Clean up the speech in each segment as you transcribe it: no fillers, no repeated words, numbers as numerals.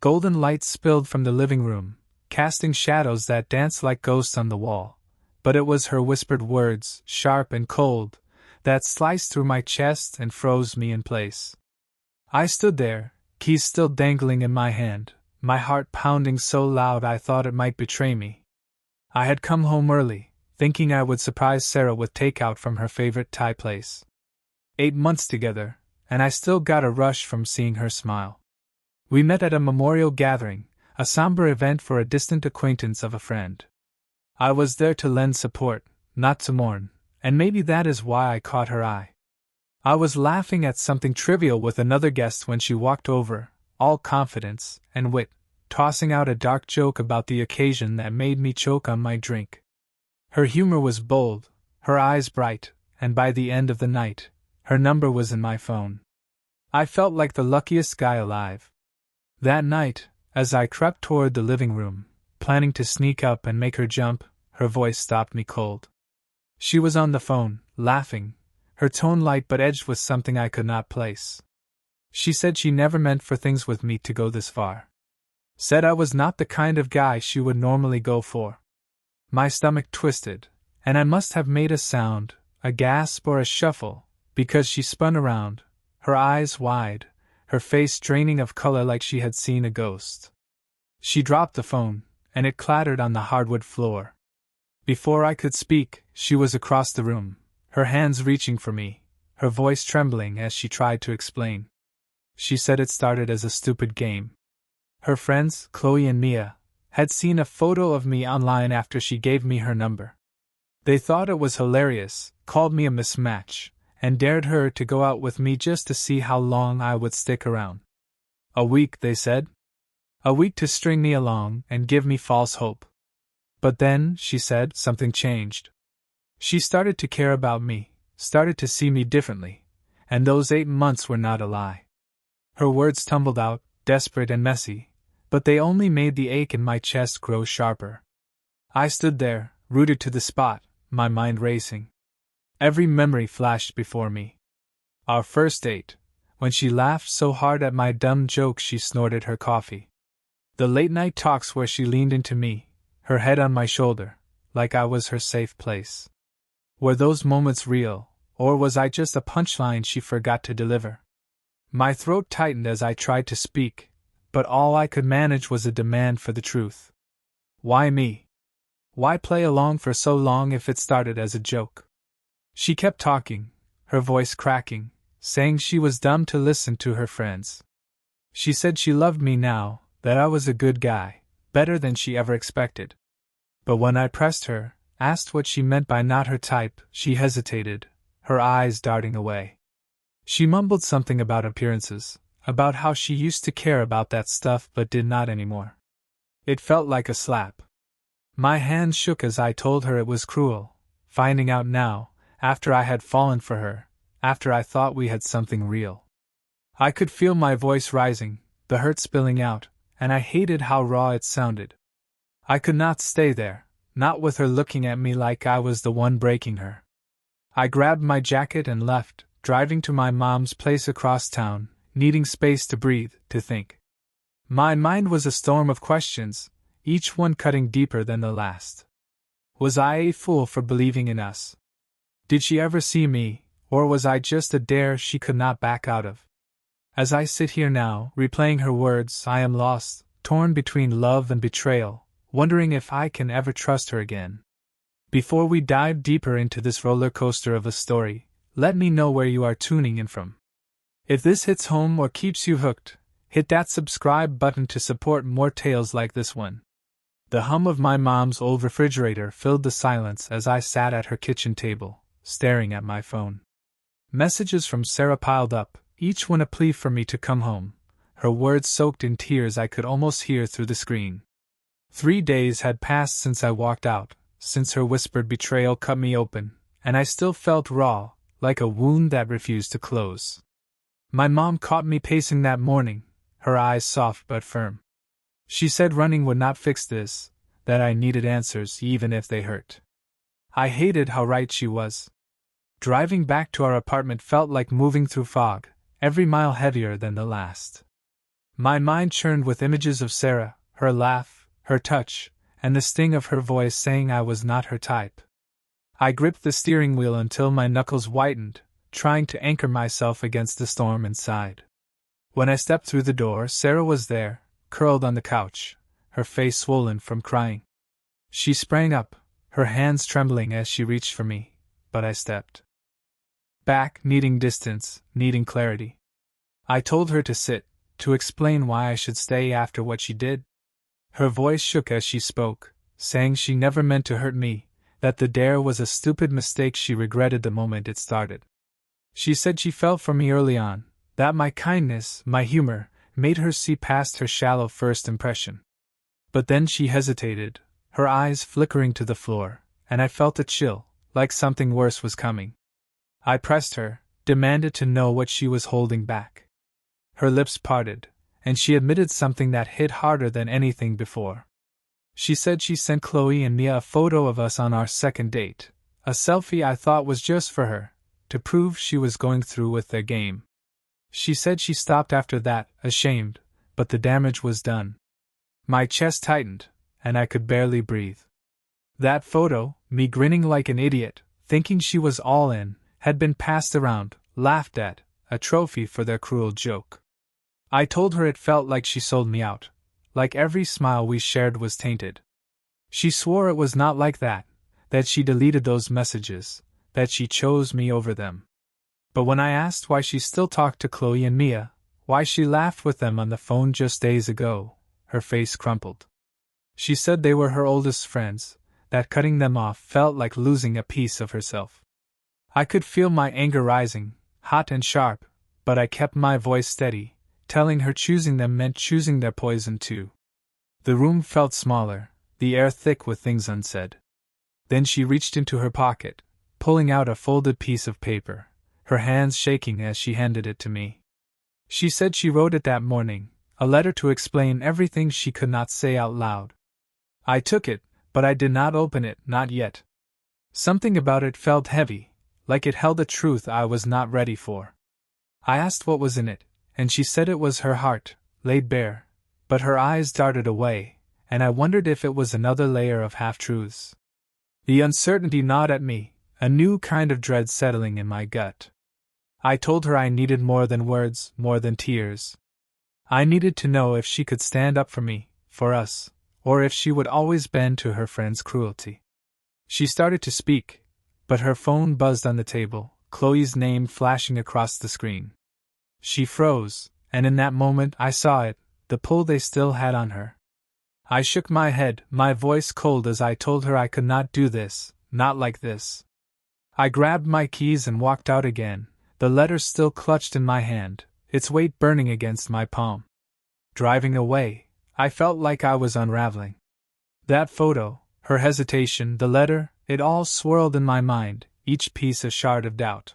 Golden light spilled from the living room, casting shadows that danced like ghosts on the wall. But it was her whispered words, sharp and cold, that sliced through my chest and froze me in place. I stood there, keys still dangling in my hand, my heart pounding so loud I thought it might betray me. I had come home early, thinking I would surprise Sarah with takeout from her favorite Thai place. 8 months together, and I still got a rush from seeing her smile. We met at a memorial gathering, a somber event for a distant acquaintance of a friend. I was there to lend support, not to mourn, and maybe that is why I caught her eye. I was laughing at something trivial with another guest when she walked over, all confidence and wit, tossing out a dark joke about the occasion that made me choke on my drink. Her humor was bold, her eyes bright, and by the end of the night, her number was in my phone. I felt like the luckiest guy alive. That night, as I crept toward the living room, planning to sneak up and make her jump, her voice stopped me cold. She was on the phone, laughing, her tone light but edged with something I could not place. She said she never meant for things with me to go this far. Said I was not the kind of guy she would normally go for. My stomach twisted, and I must have made a sound, a gasp or a shuffle, because she spun around, her eyes wide, her face draining of color like she had seen a ghost. She dropped the phone, and it clattered on the hardwood floor. Before I could speak, she was across the room, her hands reaching for me, her voice trembling as she tried to explain. She said it started as a stupid game. Her friends, Chloe and Mia, had seen a photo of me online after she gave me her number. They thought it was hilarious, called me a mismatch, and dared her to go out with me just to see how long I would stick around. A week, they said. A week to string me along and give me false hope. But then, she said, something changed. She started to care about me, started to see me differently, and those 8 months were not a lie. Her words tumbled out, desperate and messy, but they only made the ache in my chest grow sharper. I stood there, rooted to the spot, my mind racing. Every memory flashed before me. Our first date, when she laughed so hard at my dumb jokes she snorted her coffee. The late-night talks where she leaned into me, her head on my shoulder, like I was her safe place. Were those moments real, or was I just a punchline she forgot to deliver? My throat tightened as I tried to speak, but all I could manage was a demand for the truth. Why me? Why play along for so long if it started as a joke? She kept talking, her voice cracking, saying she was dumb to listen to her friends. She said she loved me now, that I was a good guy, better than she ever expected. But when I pressed her, asked what she meant by not her type, she hesitated, her eyes darting away. She mumbled something about appearances, about how she used to care about that stuff but did not anymore. It felt like a slap. My hand shook as I told her it was cruel, finding out now, after I had fallen for her, after I thought we had something real. I could feel my voice rising, the hurt spilling out, and I hated how raw it sounded. I could not stay there, not with her looking at me like I was the one breaking her. I grabbed my jacket and left, driving to my mom's place across town, needing space to breathe, to think. My mind was a storm of questions, each one cutting deeper than the last. Was I a fool for believing in us? Did she ever see me, or was I just a dare she could not back out of? As I sit here now, replaying her words, I am lost, torn between love and betrayal, wondering if I can ever trust her again. Before we dive deeper into this roller coaster of a story, let me know where you are tuning in from. If this hits home or keeps you hooked, hit that subscribe button to support more tales like this one. The hum of my mom's old refrigerator filled the silence as I sat at her kitchen table, staring at my phone. Messages from Sarah piled up, each one a plea for me to come home, her words soaked in tears I could almost hear through the screen. 3 days had passed since I walked out, since her whispered betrayal cut me open, and I still felt raw, like a wound that refused to close. My mom caught me pacing that morning, her eyes soft but firm. She said running would not fix this, that I needed answers even if they hurt. I hated how right she was. Driving back to our apartment felt like moving through fog, every mile heavier than the last. My mind churned with images of Sarah, her laugh, her touch, and the sting of her voice saying I was not her type. I gripped the steering wheel until my knuckles whitened, trying to anchor myself against the storm inside. When I stepped through the door, Sarah was there, curled on the couch, her face swollen from crying. She sprang up, her hands trembling as she reached for me, but I stepped back, needing distance, needing clarity. I told her to sit, to explain why I should stay after what she did. Her voice shook as she spoke, saying she never meant to hurt me, that the dare was a stupid mistake she regretted the moment it started. She said she felt for me early on, that my kindness, my humor, made her see past her shallow first impression. But then she hesitated, her eyes flickering to the floor, and I felt a chill, like something worse was coming. I pressed her, demanded to know what she was holding back. Her lips parted, and she admitted something that hit harder than anything before. She said she sent Chloe and Mia a photo of us on our second date, a selfie I thought was just for her, to prove she was going through with their game. She said she stopped after that, ashamed, but the damage was done. My chest tightened, and I could barely breathe. That photo, me grinning like an idiot, thinking she was all in, had been passed around, laughed at, a trophy for their cruel joke. I told her it felt like she sold me out, like every smile we shared was tainted. She swore it was not like that she deleted those messages, that she chose me over them. But when I asked why she still talked to Chloe and Mia, why she laughed with them on the phone just days ago, her face crumpled. She said they were her oldest friends, that cutting them off felt like losing a piece of herself. I could feel my anger rising, hot and sharp, but I kept my voice steady, telling her choosing them meant choosing their poison too. The room felt smaller, the air thick with things unsaid. Then she reached into her pocket, pulling out a folded piece of paper, her hands shaking as she handed it to me. She said she wrote it that morning, a letter to explain everything she could not say out loud. I took it, but I did not open it, not yet. Something about it felt heavy, like it held a truth I was not ready for. I asked what was in it, and she said it was her heart, laid bare, but her eyes darted away, and I wondered if it was another layer of half-truths. The uncertainty gnawed at me, a new kind of dread settling in my gut. I told her I needed more than words, more than tears. I needed to know if she could stand up for me, for us, or if she would always bend to her friend's cruelty. She started to speak, but her phone buzzed on the table, Chloe's name flashing across the screen. She froze, and in that moment I saw it, the pull they still had on her. I shook my head, my voice cold as I told her I could not do this, not like this. I grabbed my keys and walked out again, the letter still clutched in my hand, its weight burning against my palm. Driving away, I felt like I was unraveling. That photo, her hesitation, the letter, it all swirled in my mind, each piece a shard of doubt.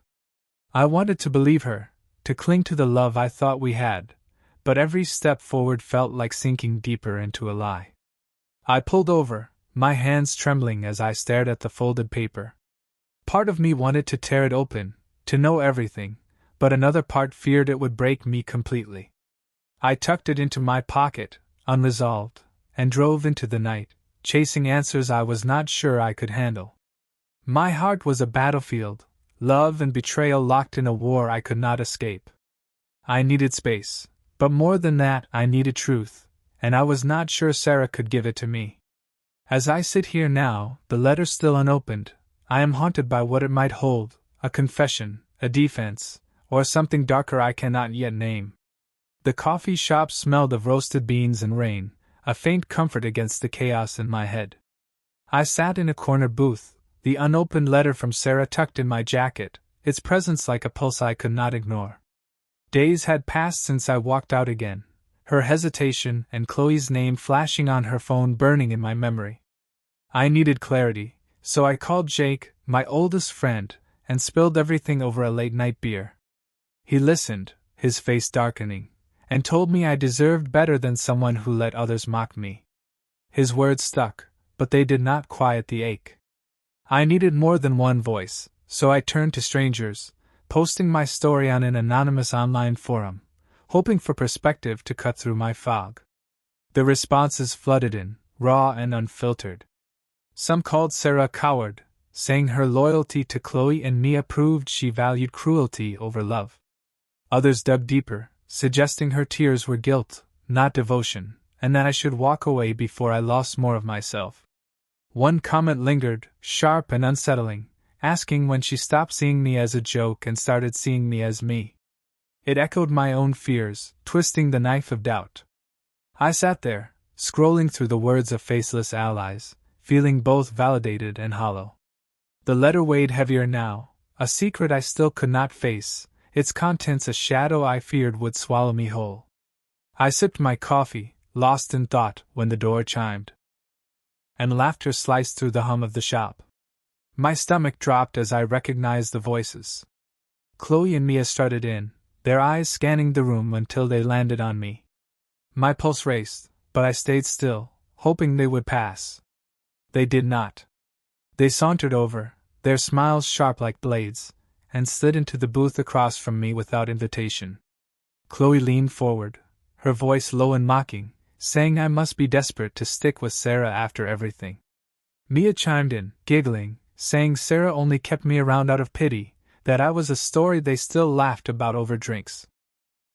I wanted to believe her, to cling to the love I thought we had, but every step forward felt like sinking deeper into a lie. I pulled over, my hands trembling as I stared at the folded paper. Part of me wanted to tear it open, to know everything, but another part feared it would break me completely. I tucked it into my pocket, unresolved, and drove into the night, chasing answers I was not sure I could handle. My heart was a battlefield, love and betrayal locked in a war I could not escape. I needed space, but more than that, I needed truth, and I was not sure Sarah could give it to me. As I sit here now, the letter still unopened, I am haunted by what it might hold, a confession, a defense, or something darker I cannot yet name. The coffee shop smelled of roasted beans and rain, a faint comfort against the chaos in my head. I sat in a corner booth, the unopened letter from Sarah tucked in my jacket, its presence like a pulse I could not ignore. Days had passed since I walked out again, her hesitation and Chloe's name flashing on her phone burning in my memory. I needed clarity, so I called Jake, my oldest friend, and spilled everything over a late-night beer. He listened, his face darkening, and told me I deserved better than someone who let others mock me. His words stuck, but they did not quiet the ache. I needed more than one voice, so I turned to strangers, posting my story on an anonymous online forum, hoping for perspective to cut through my fog. The responses flooded in, raw and unfiltered. Some called Sarah a coward, saying her loyalty to Chloe and Mia proved she valued cruelty over love. Others dug deeper, suggesting her tears were guilt, not devotion, and that I should walk away before I lost more of myself. One comment lingered, sharp and unsettling, asking when she stopped seeing me as a joke and started seeing me as me. It echoed my own fears, twisting the knife of doubt. I sat there, scrolling through the words of faceless allies, feeling both validated and hollow. The letter weighed heavier now, a secret I still could not face, its contents a shadow I feared would swallow me whole. I sipped my coffee, lost in thought, when the door chimed. And laughter sliced through the hum of the shop. My stomach dropped as I recognized the voices. Chloe and Mia strutted in, their eyes scanning the room until they landed on me. My pulse raced, but I stayed still, hoping they would pass. They did not. They sauntered over, their smiles sharp like blades, and slid into the booth across from me without invitation. Chloe leaned forward, her voice low and mocking, saying I must be desperate to stick with Sarah after everything. Mia chimed in, giggling, saying Sarah only kept me around out of pity, that I was a story they still laughed about over drinks.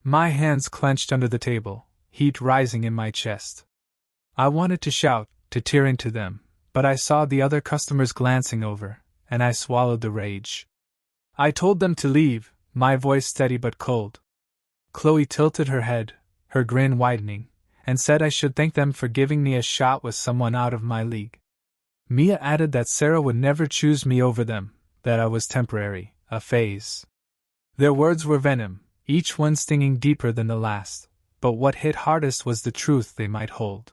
My hands clenched under the table, heat rising in my chest. I wanted to shout, to tear into them, but I saw the other customers glancing over, and I swallowed the rage. I told them to leave, my voice steady but cold. Chloe tilted her head, her grin widening, and said I should thank them for giving me a shot with someone out of my league. Mia added that Sarah would never choose me over them, that I was temporary, a phase. Their words were venom, each one stinging deeper than the last, but what hit hardest was the truth they might hold.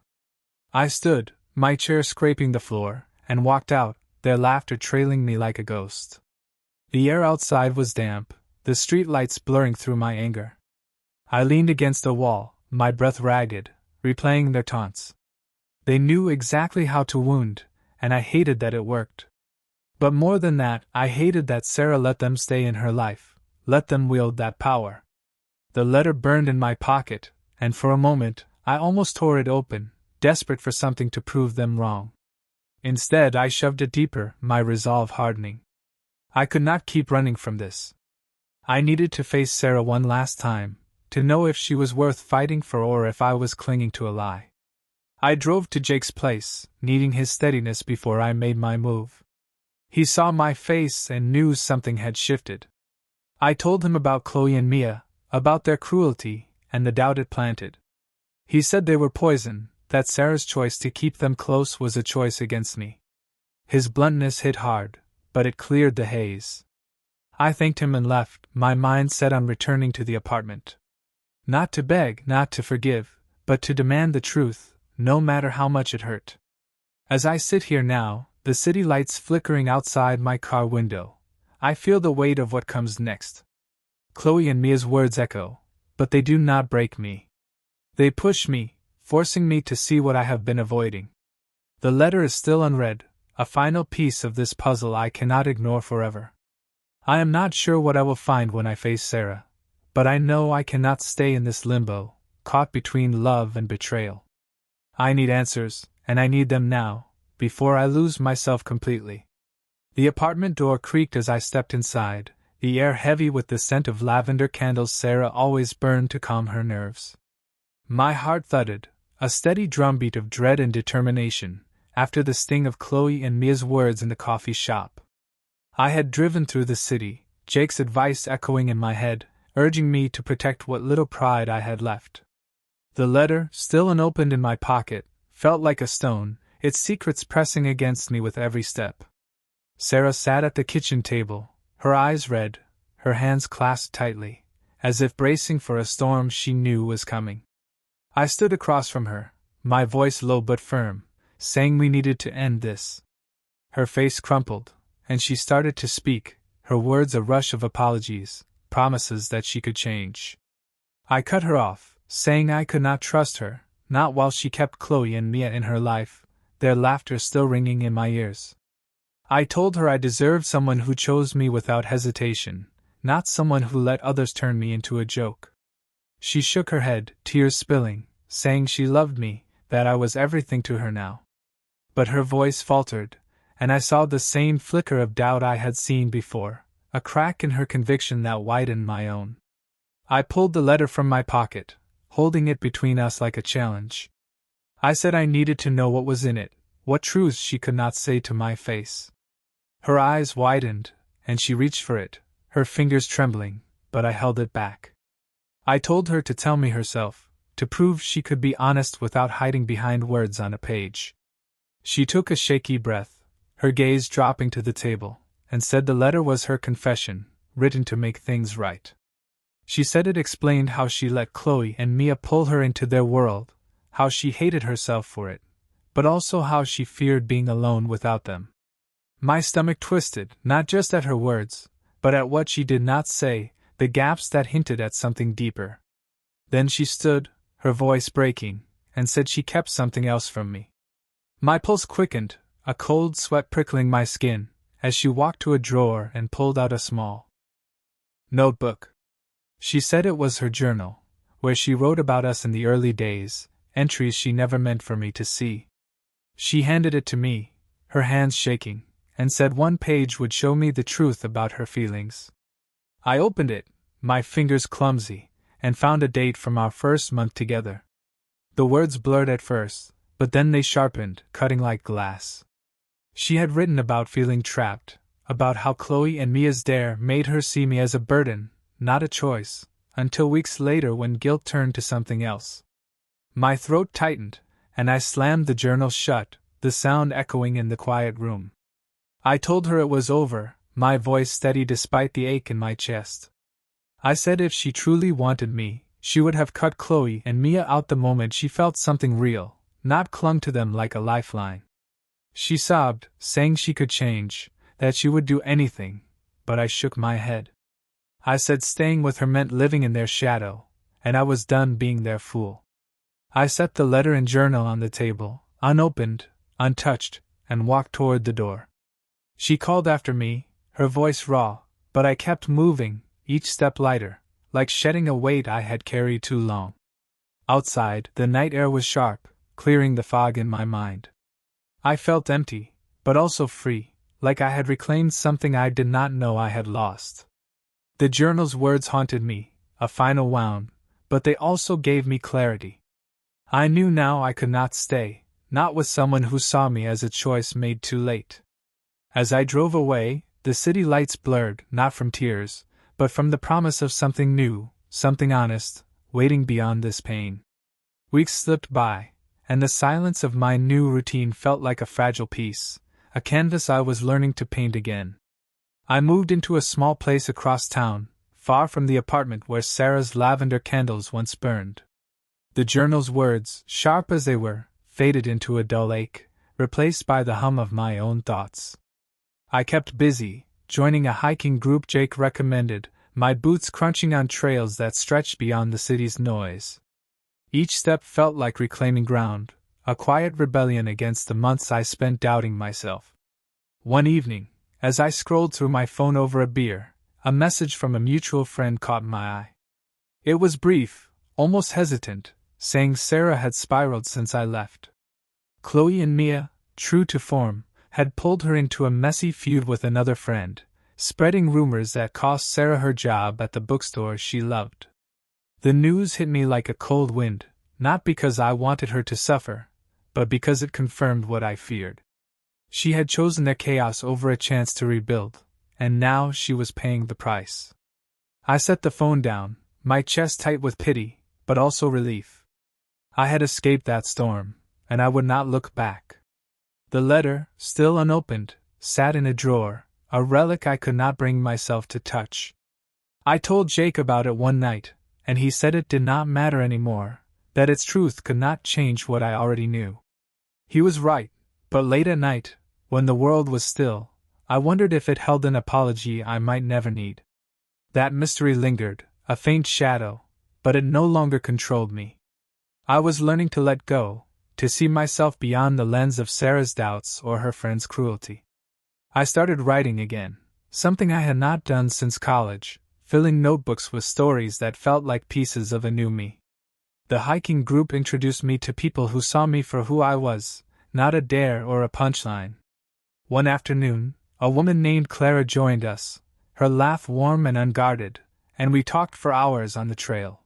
I stood, my chair scraping the floor, and walked out, their laughter trailing me like a ghost. The air outside was damp, the street lights blurring through my anger. I leaned against a wall, my breath ragged, replaying their taunts. They knew exactly how to wound, and I hated that it worked. But more than that, I hated that Sarah let them stay in her life, let them wield that power. The letter burned in my pocket, and for a moment, I almost tore it open, desperate for something to prove them wrong. Instead, I shoved it deeper, my resolve hardening. I could not keep running from this. I needed to face Sarah one last time, to know if she was worth fighting for or if I was clinging to a lie. I drove to Jake's place, needing his steadiness before I made my move. He saw my face and knew something had shifted. I told him about Chloe and Mia, about their cruelty, and the doubt it planted. He said they were poison, that Sarah's choice to keep them close was a choice against me. His bluntness hit hard, but it cleared the haze. I thanked him and left, my mind set on returning to the apartment. Not to beg, not to forgive, but to demand the truth, no matter how much it hurt. As I sit here now, the city lights flickering outside my car window, I feel the weight of what comes next. Chloe and Mia's words echo, but they do not break me. They push me, forcing me to see what I have been avoiding. The letter is still unread, a final piece of this puzzle I cannot ignore forever. I am not sure what I will find when I face Sarah, but I know I cannot stay in this limbo, caught between love and betrayal. I need answers, and I need them now, before I lose myself completely. The apartment door creaked as I stepped inside, the air heavy with the scent of lavender candles Sarah always burned to calm her nerves. My heart thudded, a steady drumbeat of dread and determination, after the sting of Chloe and Mia's words in the coffee shop. I had driven through the city, Jake's advice echoing in my head, urging me to protect what little pride I had left. The letter, still unopened in my pocket, felt like a stone, its secrets pressing against me with every step. Sarah sat at the kitchen table, her eyes red, her hands clasped tightly, as if bracing for a storm she knew was coming. I stood across from her, my voice low but firm, saying we needed to end this. Her face crumpled, and she started to speak, her words a rush of apologies, promises that she could change. I cut her off, saying I could not trust her, not while she kept Chloe and Mia in her life, their laughter still ringing in my ears. I told her I deserved someone who chose me without hesitation, not someone who let others turn me into a joke. She shook her head, tears spilling, saying she loved me, that I was everything to her now. But her voice faltered, and I saw the same flicker of doubt I had seen before, a crack in her conviction that widened my own. I pulled the letter from my pocket, holding it between us like a challenge. I said I needed to know what was in it, what truths she could not say to my face. Her eyes widened, and she reached for it, her fingers trembling, but I held it back. I told her to tell me herself, to prove she could be honest without hiding behind words on a page. She took a shaky breath, her gaze dropping to the table, and said the letter was her confession, written to make things right. She said it explained how she let Chloe and Mia pull her into their world, how she hated herself for it, but also how she feared being alone without them. My stomach twisted, not just at her words, but at what she did not say, the gaps that hinted at something deeper. Then she stood, her voice breaking, and said she kept something else from me. My pulse quickened, a cold sweat prickling my skin, as she walked to a drawer and pulled out a small notebook. She said it was her journal, where she wrote about us in the early days, entries she never meant for me to see. She handed it to me, her hands shaking, and said one page would show me the truth about her feelings. I opened it, my fingers clumsy, and found a date from our first month together. The words blurred at first, but then they sharpened, cutting like glass. She had written about feeling trapped, about how Chloe and Mia's dare made her see me as a burden, not a choice, until weeks later when guilt turned to something else. My throat tightened, and I slammed the journal shut, the sound echoing in the quiet room. I told her it was over, my voice steady despite the ache in my chest. I said if she truly wanted me, she would have cut Chloe and Mia out the moment she felt something real, not clung to them like a lifeline. She sobbed, saying she could change, that she would do anything, but I shook my head. I said staying with her meant living in their shadow, and I was done being their fool. I set the letter and journal on the table, unopened, untouched, and walked toward the door. She called after me, her voice raw, but I kept moving, each step lighter, like shedding a weight I had carried too long. Outside, the night air was sharp, clearing the fog in my mind. I felt empty, but also free, like I had reclaimed something I did not know I had lost. The journal's words haunted me, a final wound, but they also gave me clarity. I knew now I could not stay, not with someone who saw me as a choice made too late. As I drove away, the city lights blurred, not from tears, but from the promise of something new, something honest, waiting beyond this pain. Weeks slipped by, and the silence of my new routine felt like a fragile piece, a canvas I was learning to paint again. I moved into a small place across town, far from the apartment where Sarah's lavender candles once burned. The journal's words, sharp as they were, faded into a dull ache, replaced by the hum of my own thoughts. I kept busy, joining a hiking group Jake recommended, my boots crunching on trails that stretched beyond the city's noise. Each step felt like reclaiming ground, a quiet rebellion against the months I spent doubting myself. One evening, as I scrolled through my phone over a beer, a message from a mutual friend caught my eye. It was brief, almost hesitant, saying Sarah had spiraled since I left. Chloe and Mia, true to form, had pulled her into a messy feud with another friend, spreading rumors that cost Sarah her job at the bookstore she loved. The news hit me like a cold wind, not because I wanted her to suffer, but because it confirmed what I feared. She had chosen their chaos over a chance to rebuild, and now she was paying the price. I set the phone down, my chest tight with pity, but also relief. I had escaped that storm, and I would not look back. The letter, still unopened, sat in a drawer, a relic I could not bring myself to touch. I told Jake about it one night, and he said it did not matter anymore, that its truth could not change what I already knew. He was right, but late at night, when the world was still, I wondered if it held an apology I might never need. That mystery lingered, a faint shadow, but it no longer controlled me. I was learning to let go, to see myself beyond the lens of Sarah's doubts or her friend's cruelty. I started writing again, something I had not done since college, filling notebooks with stories that felt like pieces of a new me. The hiking group introduced me to people who saw me for who I was, not a dare or a punchline. One afternoon, a woman named Clara joined us, her laugh warm and unguarded, and we talked for hours on the trail.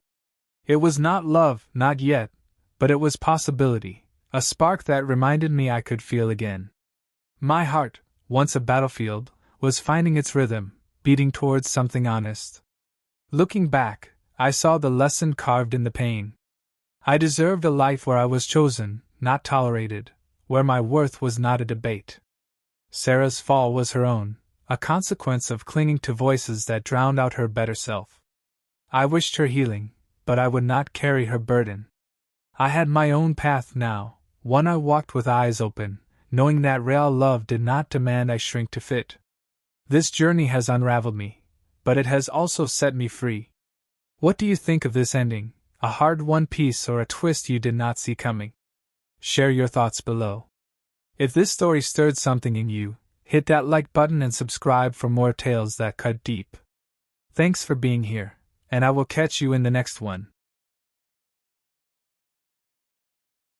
It was not love, not yet, but it was possibility, a spark that reminded me I could feel again. My heart, once a battlefield, was finding its rhythm, beating towards something honest. Looking back, I saw the lesson carved in the pain. I deserved a life where I was chosen, not tolerated, where my worth was not a debate. Sarah's fall was her own, a consequence of clinging to voices that drowned out her better self. I wished her healing, but I would not carry her burden. I had my own path now, one I walked with eyes open, knowing that real love did not demand I shrink to fit. This journey has unraveled me, but it has also set me free. What do you think of this ending, a hard-won piece or a twist you did not see coming? Share your thoughts below. If this story stirred something in you, hit that like button and subscribe for more tales that cut deep. Thanks for being here, and I will catch you in the next one.